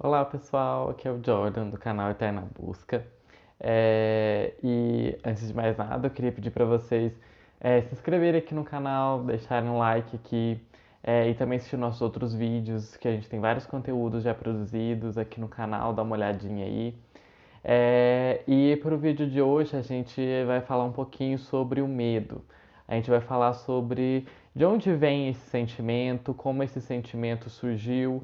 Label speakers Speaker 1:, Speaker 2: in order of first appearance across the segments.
Speaker 1: Olá pessoal, aqui é o Jordan do canal Eterna Busca. E antes de mais nada, eu queria pedir para vocês se inscreverem aqui no canal, deixarem um like aqui e também assistir nossos outros vídeos, que a gente tem vários conteúdos já produzidos aqui no canal, dá uma olhadinha aí. E para o vídeo de hoje a gente vai falar um pouquinho sobre o medo. A gente vai falar sobre de onde vem esse sentimento, como esse sentimento surgiu,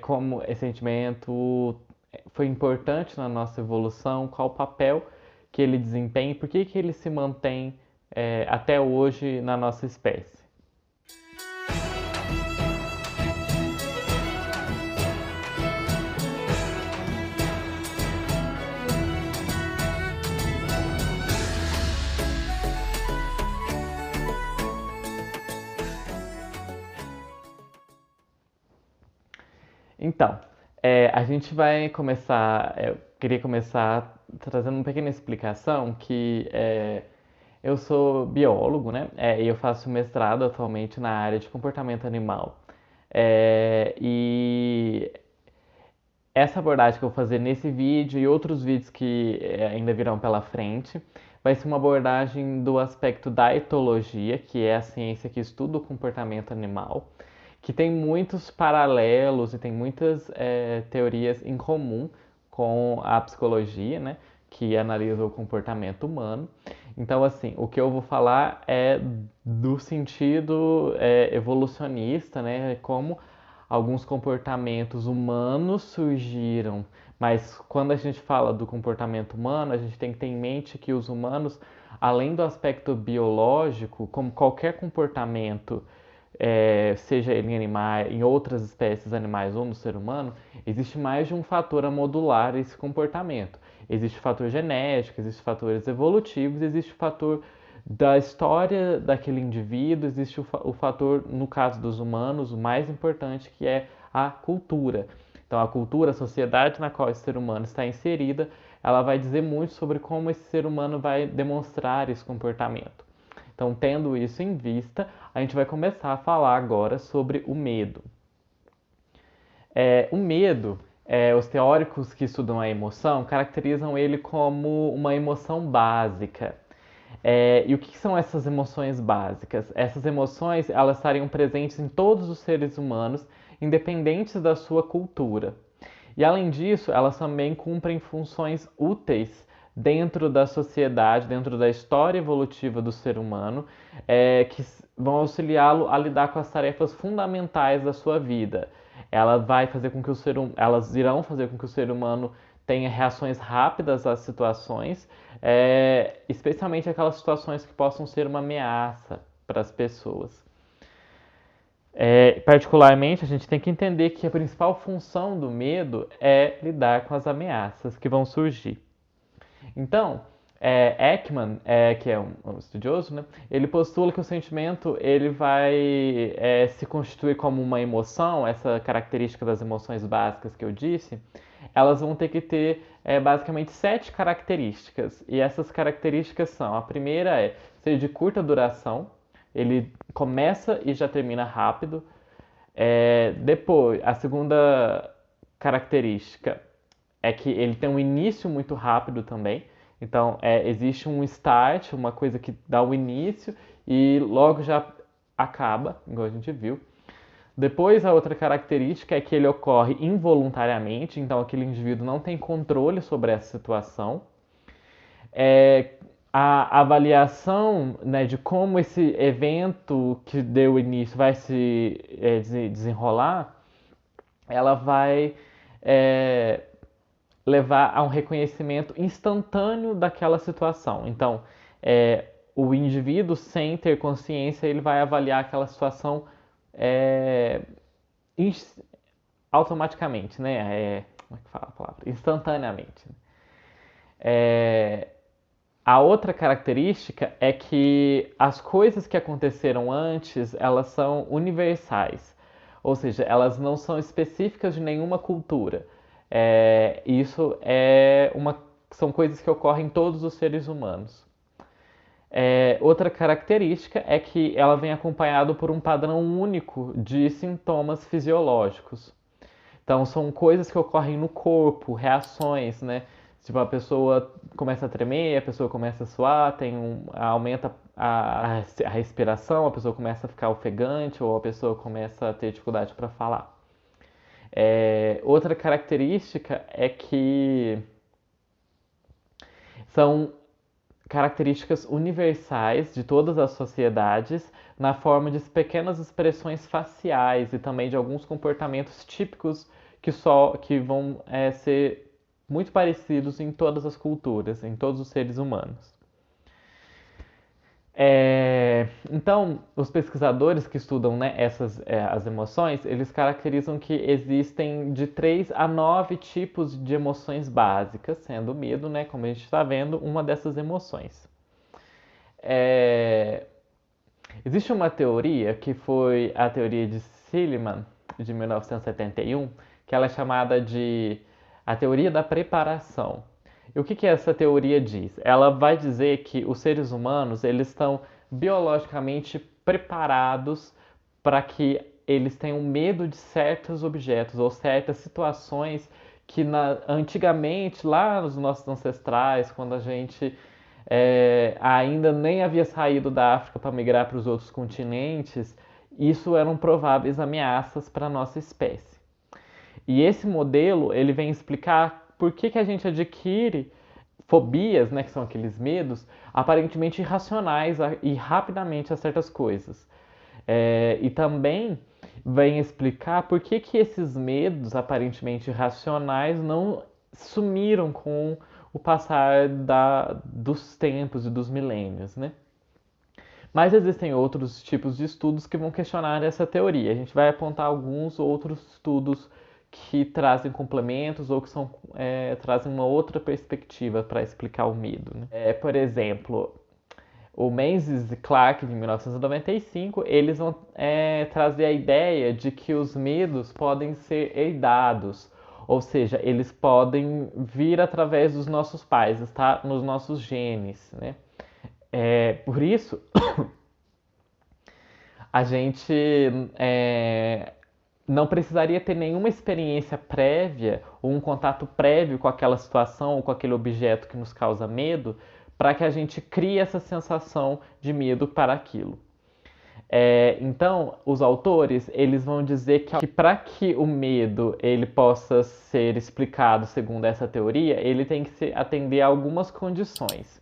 Speaker 1: como esse sentimento foi importante na nossa evolução, qual o papel que ele desempenha e por que ele se mantém até hoje na nossa espécie. Então, a gente vai começar. Eu queria começar trazendo uma pequena explicação que eu sou biólogo, né? E eu faço mestrado atualmente na área de comportamento animal. E essa abordagem que eu vou fazer nesse vídeo e outros vídeos que ainda virão pela frente vai ser uma abordagem do aspecto da etologia, que é a ciência que estuda o comportamento animal, que tem muitos paralelos e tem muitas teorias em comum com a psicologia, né, que analisa o comportamento humano. Então, assim, o que eu vou falar é do sentido evolucionista, né, como alguns comportamentos humanos surgiram, mas quando a gente fala do comportamento humano, a gente tem que ter em mente que os humanos, além do aspecto biológico, como qualquer comportamento, seja ele em animais, em outras espécies animais ou no ser humano, existe mais de um fator a modular esse comportamento. Existe o fator genético, existe fatores evolutivos, existe o fator da história daquele indivíduo, existe o fator, no caso dos humanos, o mais importante, que é a cultura. Então, a cultura, a sociedade na qual esse ser humano está inserida, ela vai dizer muito sobre como esse ser humano vai demonstrar esse comportamento. Então, tendo isso em vista, a gente vai começar a falar agora sobre o medo. O medo, os teóricos que estudam a emoção caracterizam ele como uma emoção básica. E o que são essas emoções básicas? Essas emoções elas estariam presentes em todos os seres humanos, independentes da sua cultura. E além disso, elas também cumprem funções úteis dentro da sociedade, dentro da história evolutiva do ser humano, que vão auxiliá-lo a lidar com as tarefas fundamentais da sua vida. Elas irão fazer com que o ser humano tenha reações rápidas às situações, especialmente aquelas situações que possam ser uma ameaça para as pessoas. Particularmente, a gente tem que entender que a principal função do medo é lidar com as ameaças que vão surgir. Então, Ekman, que é um estudioso, né, ele postula que o sentimento ele vai se constituir como uma emoção, essa característica das emoções básicas que eu disse, elas vão ter que ter basicamente 7 características. E essas características são: a primeira é ser de curta duração, ele começa e já termina rápido. Depois, a segunda característica é que ele tem um início muito rápido também. Então, existe um start, uma coisa que dá o início e logo já acaba, igual a gente viu. Depois, a outra característica é que ele ocorre involuntariamente, então aquele indivíduo não tem controle sobre essa situação. É, a avaliação, né, de como esse evento que deu início vai se desenrolar, ela vai é, levar a um reconhecimento instantâneo daquela situação. Então, o indivíduo, sem ter consciência, ele vai avaliar aquela situação é, automaticamente, né? Como é que fala a palavra? Instantaneamente. É, a outra característica é que as coisas que aconteceram antes, elas são universais, ou seja, elas não são específicas de nenhuma cultura. São coisas que ocorrem em todos os seres humanos. Outra característica é que ela vem acompanhado por um padrão único de sintomas fisiológicos. Então são coisas que ocorrem no corpo, reações, né? Tipo, a pessoa começa a tremer, a pessoa começa a suar, aumenta a respiração, a pessoa começa a ficar ofegante ou a pessoa começa a ter dificuldade para falar. Outra característica é que são características universais de todas as sociedades na forma de pequenas expressões faciais e também de alguns comportamentos típicos que vão ser muito parecidos em todas as culturas, em todos os seres humanos. Então, os pesquisadores que estudam, né, as emoções, eles caracterizam que existem de 3 a 9 tipos de emoções básicas, sendo o medo, né, como a gente está vendo, uma dessas emoções. Existe uma teoria que foi a teoria de Silliman, de 1971, que ela é chamada de a teoria da preparação. E o que essa teoria diz? Ela vai dizer que os seres humanos eles estão biologicamente preparados para que eles tenham medo de certos objetos ou certas situações que antigamente, lá nos nossos ancestrais, quando a gente ainda nem havia saído da África para migrar para os outros continentes, isso eram prováveis ameaças para a nossa espécie. E esse modelo ele vem explicar por que a gente adquire fobias, né, que são aqueles medos, aparentemente irracionais e rapidamente a certas coisas. E também vem explicar por que esses medos aparentemente irracionais não sumiram com o passar dos tempos e dos milênios, né? Mas existem outros tipos de estudos que vão questionar essa teoria. A gente vai apontar alguns outros estudos que trazem complementos ou que trazem uma outra perspectiva para explicar o medo. Né? Por exemplo, o Menzies e Clark, de 1995, eles vão trazer a ideia de que os medos podem ser herdados, ou seja, eles podem vir através dos nossos pais, está nos nossos genes. Né? Por isso, a gente não precisaria ter nenhuma experiência prévia ou um contato prévio com aquela situação ou com aquele objeto que nos causa medo para que a gente crie essa sensação de medo para aquilo. Então, os autores eles vão dizer que para que o medo ele possa ser explicado segundo essa teoria, ele tem que atender a algumas condições.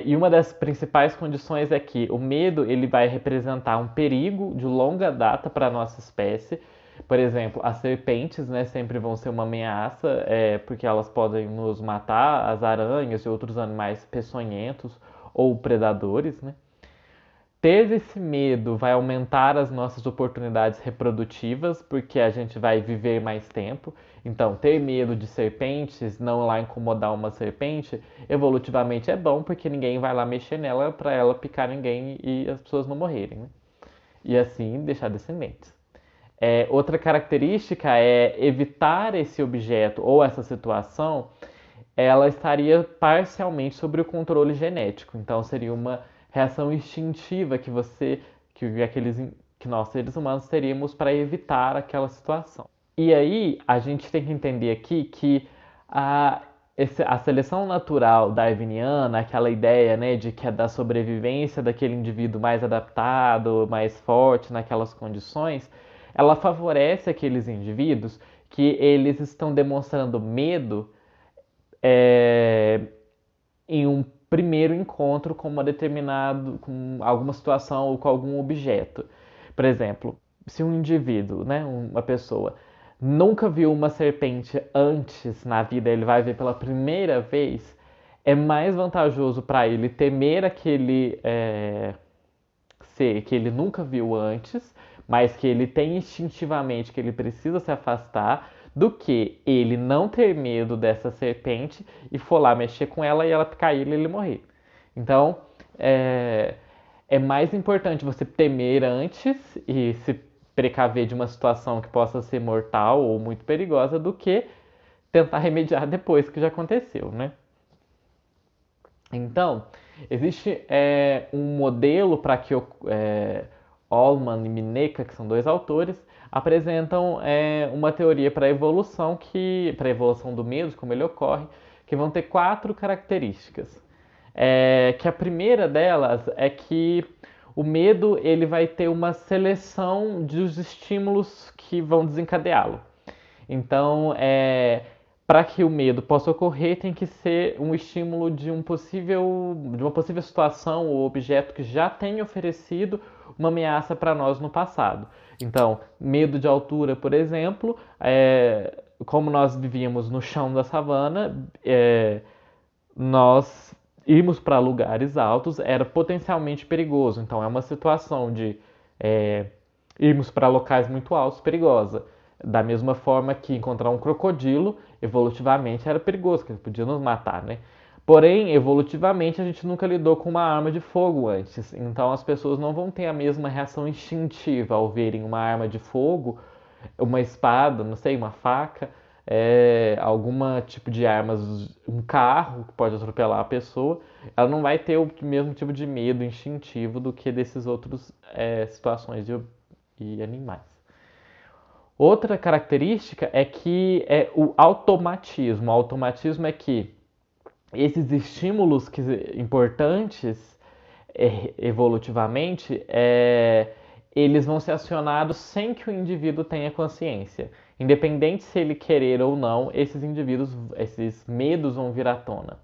Speaker 1: E uma das principais condições é que o medo ele vai representar um perigo de longa data para a nossa espécie. Por exemplo, as serpentes, né, sempre vão ser uma ameaça, porque elas podem nos matar, as aranhas e outros animais peçonhentos ou predadores. Né? Ter esse medo vai aumentar as nossas oportunidades reprodutivas, porque a gente vai viver mais tempo. Então, ter medo de serpentes, não lá incomodar uma serpente, evolutivamente é bom, porque ninguém vai lá mexer nela para ela picar ninguém e as pessoas não morrerem. Né? E assim deixar descendentes. Outra característica é evitar esse objeto ou essa situação, ela estaria parcialmente sobre o controle genético. Então, seria uma reação instintiva que nós seres humanos teríamos para evitar aquela situação. E aí a gente tem que entender aqui que a seleção natural darwiniana, aquela ideia, né, de que é da sobrevivência daquele indivíduo mais adaptado, mais forte naquelas condições, ela favorece aqueles indivíduos que eles estão demonstrando medo em um primeiro encontro com com alguma situação ou com algum objeto. Por exemplo, se um indivíduo, né, uma pessoa, nunca viu uma serpente antes na vida, ele vai ver pela primeira vez, é mais vantajoso para ele temer aquele ser que ele nunca viu antes, mas que ele tem instintivamente que ele precisa se afastar, do que ele não ter medo dessa serpente e for lá mexer com ela e ela picar ele e ele morrer. Então, é mais importante você temer antes e se precaver de uma situação que possa ser mortal ou muito perigosa do que tentar remediar depois que já aconteceu, né? Então, existe um modelo para que Ullmann e Mineka, que são dois autores, apresentam uma teoria para a evolução do medo, como ele ocorre, que vão ter quatro características. Que a primeira delas é que o medo ele vai ter uma seleção dos estímulos que vão desencadeá-lo. Então, para que o medo possa ocorrer, tem que ser um estímulo de uma possível situação ou objeto que já tenha oferecido uma ameaça para nós no passado. Então, medo de altura, por exemplo, como nós vivíamos no chão da savana, nós irmos para lugares altos era potencialmente perigoso. Então, é uma situação de irmos para locais muito altos perigosa. Da mesma forma que encontrar um crocodilo, evolutivamente era perigoso, que ele podia nos matar, né? Porém, evolutivamente, a gente nunca lidou com uma arma de fogo antes. Então, as pessoas não vão ter a mesma reação instintiva ao verem uma arma de fogo, uma espada, não sei, uma faca, alguma tipo de armas, um carro que pode atropelar a pessoa. Ela não vai ter o mesmo tipo de medo instintivo do que desses outros situações e animais. Outra característica é que é o automatismo. O automatismo é que esses estímulos importantes evolutivamente, eles vão ser acionados sem que o indivíduo tenha consciência. Independente se ele querer ou não, esses medos vão vir à tona.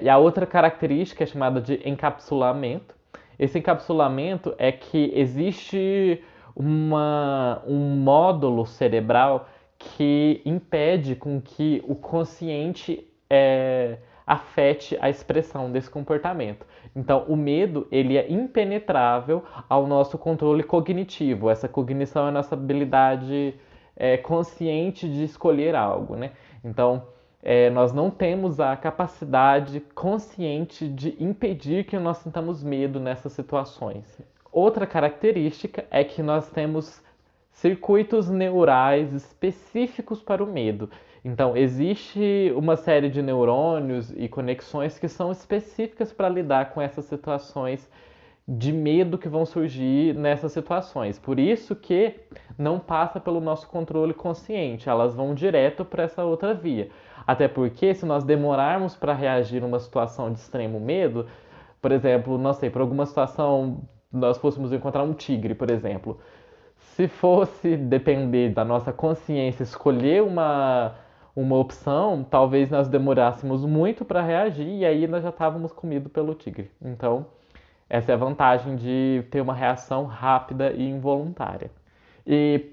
Speaker 1: E a outra característica é chamada de encapsulamento. Esse encapsulamento é que existe um módulo cerebral que impede com que o consciente afete a expressão desse comportamento. Então, o medo ele é impenetrável ao nosso controle cognitivo. Essa cognição é a nossa habilidade consciente de escolher algo, né? Então, nós não temos a capacidade consciente de impedir que nós sintamos medo nessas situações. Outra característica é que nós temos circuitos neurais específicos para o medo. Então, existe uma série de neurônios e conexões que são específicas para lidar com essas situações de medo que vão surgir nessas situações. Por isso que não passa pelo nosso controle consciente, elas vão direto para essa outra via. Até porque se nós demorarmos para reagir numa situação de extremo medo, por exemplo, não sei, por alguma situação nós fôssemos encontrar um tigre, por exemplo. Se fosse depender da nossa consciência escolher uma opção, talvez nós demorássemos muito para reagir e aí nós já estávamos comidos pelo tigre. Então, essa é a vantagem de ter uma reação rápida e involuntária. E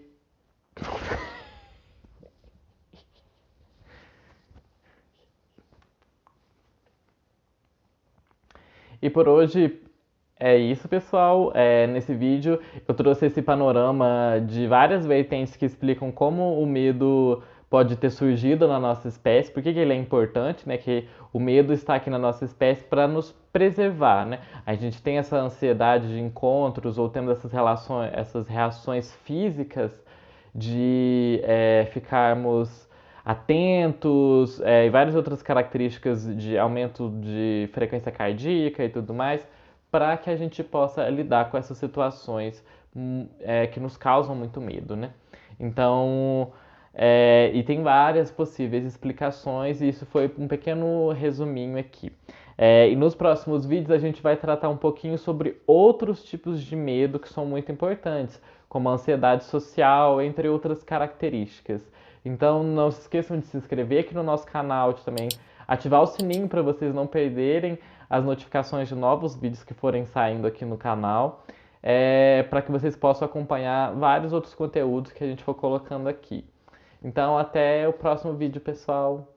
Speaker 1: E por hoje é isso, pessoal. Nesse vídeo eu trouxe esse panorama de várias vertentes que explicam como o medo pode ter surgido na nossa espécie, por que ele é importante, né? Que o medo está aqui na nossa espécie para nos preservar, né? A gente tem essa ansiedade de encontros ou temos essas reações físicas de ficarmos atentos e várias outras características de aumento de frequência cardíaca e tudo mais, para que a gente possa lidar com essas situações que nos causam muito medo, né? Então, e tem várias possíveis explicações, e isso foi um pequeno resuminho aqui. E nos próximos vídeos a gente vai tratar um pouquinho sobre outros tipos de medo que são muito importantes, como a ansiedade social, entre outras características. Então não se esqueçam de se inscrever aqui no nosso canal, de também ativar o sininho para vocês não perderem as notificações de novos vídeos que forem saindo aqui no canal, para que vocês possam acompanhar vários outros conteúdos que a gente for colocando aqui. Então até o próximo vídeo, pessoal!